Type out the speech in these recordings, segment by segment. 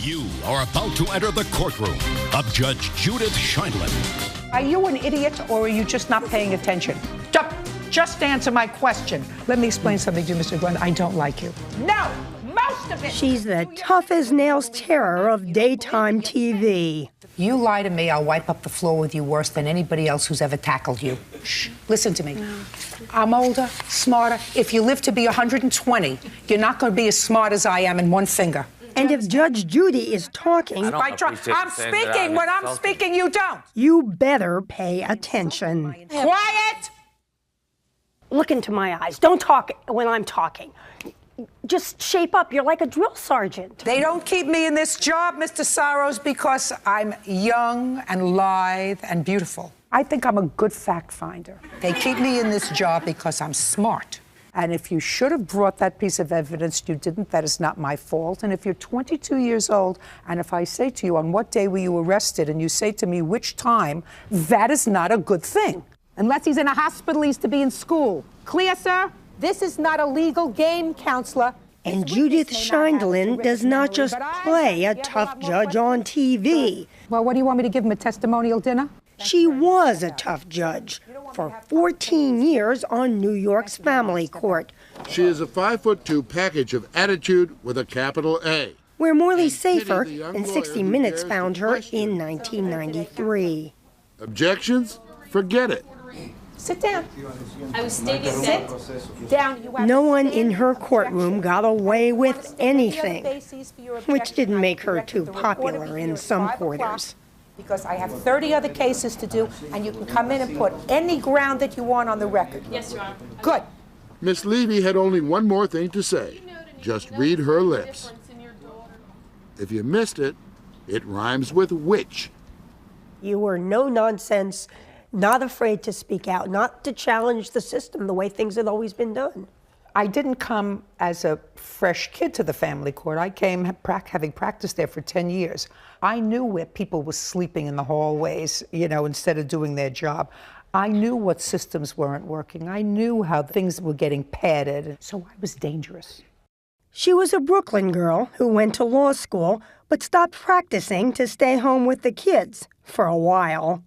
You are about to enter the courtroom of Judge Judith Scheindlin. Are you an idiot or are you just not paying attention? Just answer my question. Let me explain something to you, Mr. Glenn. I don't like you. No, most of it. She's the tough-as-nails terror of daytime TV. You lie to me, I'll wipe up the floor with you worse than anybody else who's ever tackled you. Shh, listen to me. I'm older, smarter. If you live to be 120, you're not going to be as smart as I am in one finger. And if Judge Judy is talking, I'm speaking. When I'm speaking, you don't. You better pay attention. Quiet! Look into my eyes. Don't talk when I'm talking. Just shape up. You're like a drill sergeant. They don't keep me in this job, Mr. Sorrows, because I'm young and lithe and beautiful. I think I'm a good fact finder. They keep me in this job because I'm smart. And if you should have brought that piece of evidence, you didn't, that is not my fault. And if you're 22 years old, and if I say to you, on what day were you arrested, and you say to me, which time, that is not a good thing. Unless he's in a hospital, he's to be in school. Clear, sir? This is not a legal game, counselor. And Judith Scheindlin does not just play a tough judge on TV. Well, what do you want me to give him, a testimonial dinner? She was a tough judge for 14 years on New York's family court. She is a 5'2" package of attitude with a capital A. Where Morley Safer and 60 Minutes found her in 1993. Objections? Forget it. Sit down. I was stating Sit down. No one in her courtroom got away with anything, which didn't make her too popular in some quarters. Because I have 30 other cases to do, and you can come in and put any ground that you want on the record. Yes, Your Honor. Good. Miss Levy had only one more thing to say. Just read her lips. If you missed it, it rhymes with witch. You were no nonsense, not afraid to speak out, not to challenge the system the way things had always been done. I didn't come as a fresh kid to the family court. I came having practiced there for 10 years. I knew where people were sleeping in the hallways, you know, instead of doing their job. I knew what systems weren't working. I knew how things were getting padded. So I was dangerous. She was a Brooklyn girl who went to law school, but stopped practicing to stay home with the kids for a while.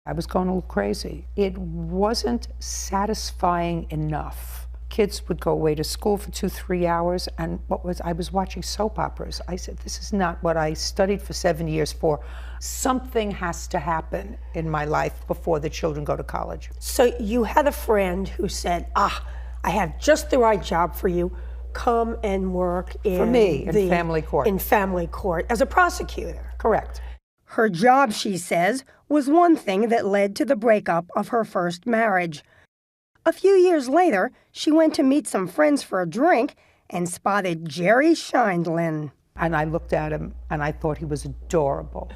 I was going a little crazy. It wasn't satisfying enough. Kids would go away to school for 2-3 hours, and I was watching soap operas. I said, this is not what I studied for 7 years for. Something has to happen in my life before the children go to college. So you had a friend who said, I have just the right job for you. Come and work in family court. In family court as a prosecutor. Correct. Her job, she says, was one thing that led to the breakup of her first marriage. A few years later, she went to meet some friends for a drink and spotted Jerry Scheindlin. And I looked at him and I thought he was adorable.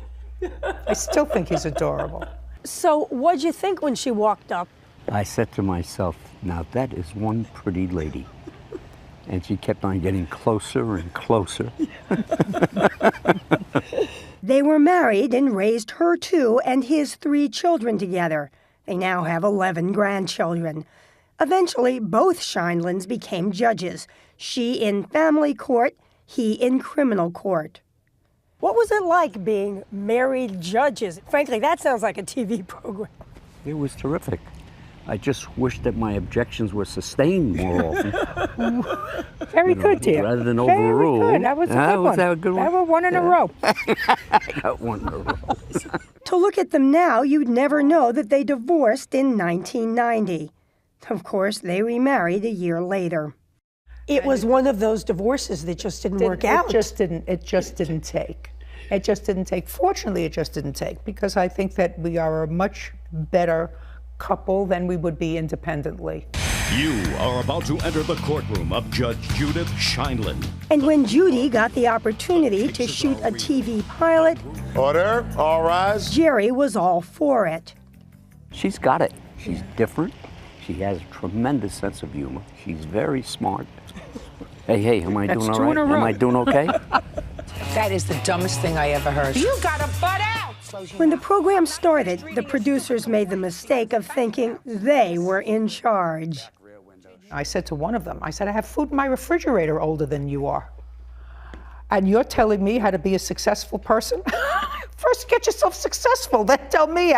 I still think he's adorable. So what'd you think when she walked up? I said to myself, now that is one pretty lady. And she kept on getting closer and closer. They were married and raised her 2 and his 3 children together. They now have 11 grandchildren. Eventually, both Scheindlins became judges. She in family court, he in criminal court. What was it like being married judges? Frankly, that sounds like a TV program. It was terrific. I just wish that my objections were sustained more often. Very good, dear. Rather than overruled. Very good. That was a good one. That a good one? That was one in a row. I got one in a row. To look at them now, you'd never know that they divorced in 1990. Of course, they remarried a year later. It was one of those divorces that just didn't work out. It just didn't take. It just didn't take. Fortunately, it just didn't take, because I think that we are a much better couple than we would be independently. You are about to enter the courtroom of Judge Judith Scheindlin. And when Judy got the opportunity to shoot a TV pilot, Order, all rise. Jerry was all for it. She's got it. She's different. She has a tremendous sense of humor. She's very smart. Hey, am I doing all right? Am I doing okay? That is the dumbest thing I ever heard. You gotta butt out! When the program started, the producers made the mistake of thinking they were in charge. I said to one of them, I said, I have food in my refrigerator older than you are. And you're telling me how to be a successful person? First, get yourself successful, then tell me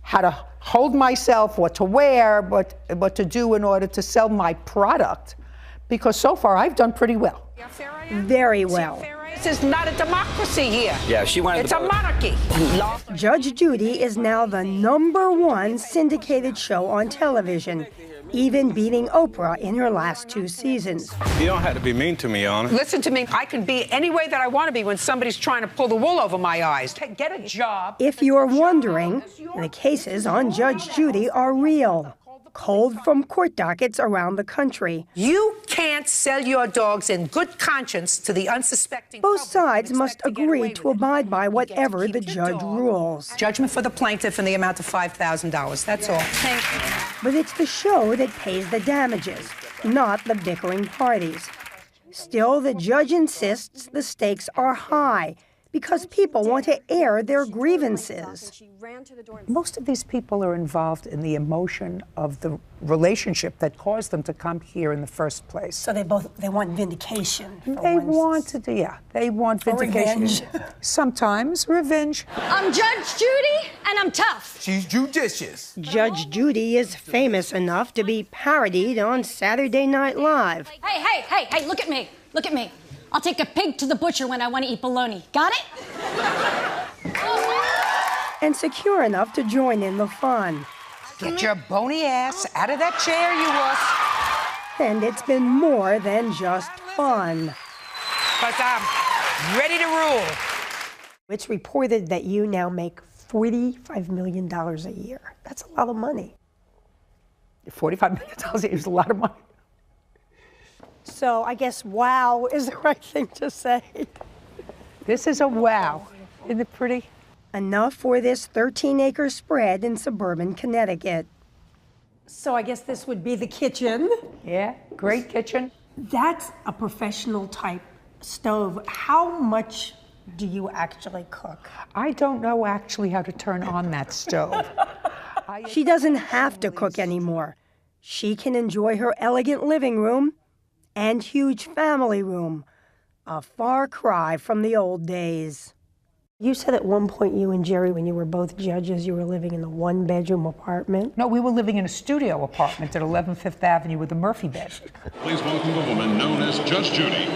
how to hold myself, what to wear, what to do in order to sell my product. Because so far, I've done pretty well. Very well. This is not a democracy here. Yeah, she wanted It's a monarchy. Judge Judy is now the #1 syndicated show on television, even beating Oprah in her last 2 seasons. You don't have to be mean to me, Your Honor. Listen to me. I can be any way that I want to be when somebody's trying to pull the wool over my eyes. Get a job. If you're wondering, the cases on Judge Judy are real, culled from court dockets around the country. You can't sell your dogs in good conscience to the unsuspecting Both public sides and must expect to get away agree with to it. abide by whatever keep the your judge dog. rules. Judgment for the plaintiff in the amount of $5,000. That's all. Thank you. But it's the show that pays the damages, not the bickering parties. Still, the judge insists the stakes are high because people want to air their grievances. Most of these people are involved in the emotion of the relationship that caused them to come here in the first place. So they want vindication. They want to, yeah, they want vindication. Revenge. Sometimes revenge. I'm Judge Judy, and I'm tough. She's judicious. Judge Judy is famous enough to be parodied on Saturday Night Live. Hey, look at me. Look at me. I'll take a pig to the butcher when I want to eat bologna. Got it? And secure enough to join in the fun. Get your bony ass out of that chair, you wuss. And it's been more than just fun. Because I'm ready to rule. It's reported that you now make $45 million a year. That's a lot of money. $45 million a year is a lot of money. So I guess wow is the right thing to say. This is a wow. Isn't it pretty? Enough for this 13-acre spread in suburban Connecticut. So I guess this would be the kitchen. Yeah, great kitchen. That's a professional type stove. How much do you actually cook? I don't know actually how to turn on that stove. She doesn't have to cook anymore. She can enjoy her elegant living room and huge family room. A far cry from the old days. You said at one point you and Jerry, when you were both judges, you were living in a 1-bedroom apartment. No, we were living in a studio apartment at 11 Fifth Avenue with a Murphy bed. Please welcome the woman known as Judge Judy.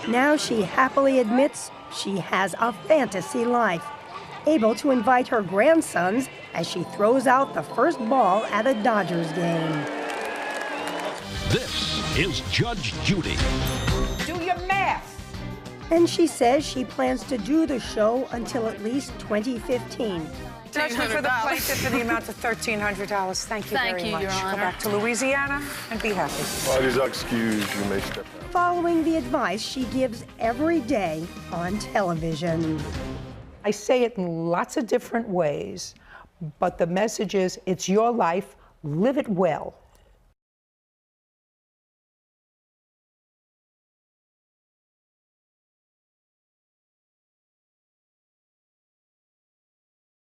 Now she happily admits she has a fantasy life, able to invite her grandsons as she throws out the first ball at a Dodgers game. This is Judge Judy. Do your math. And she says she plans to do the show until at least 2015. Judgment for the plaintiff in the amount of $1,300. Thank you very much. Your Honor. Go back to Louisiana and be happy. Parties are excused. You may step down. Following the advice she gives every day on television. I say it in lots of different ways, but the message is, it's your life, live it well.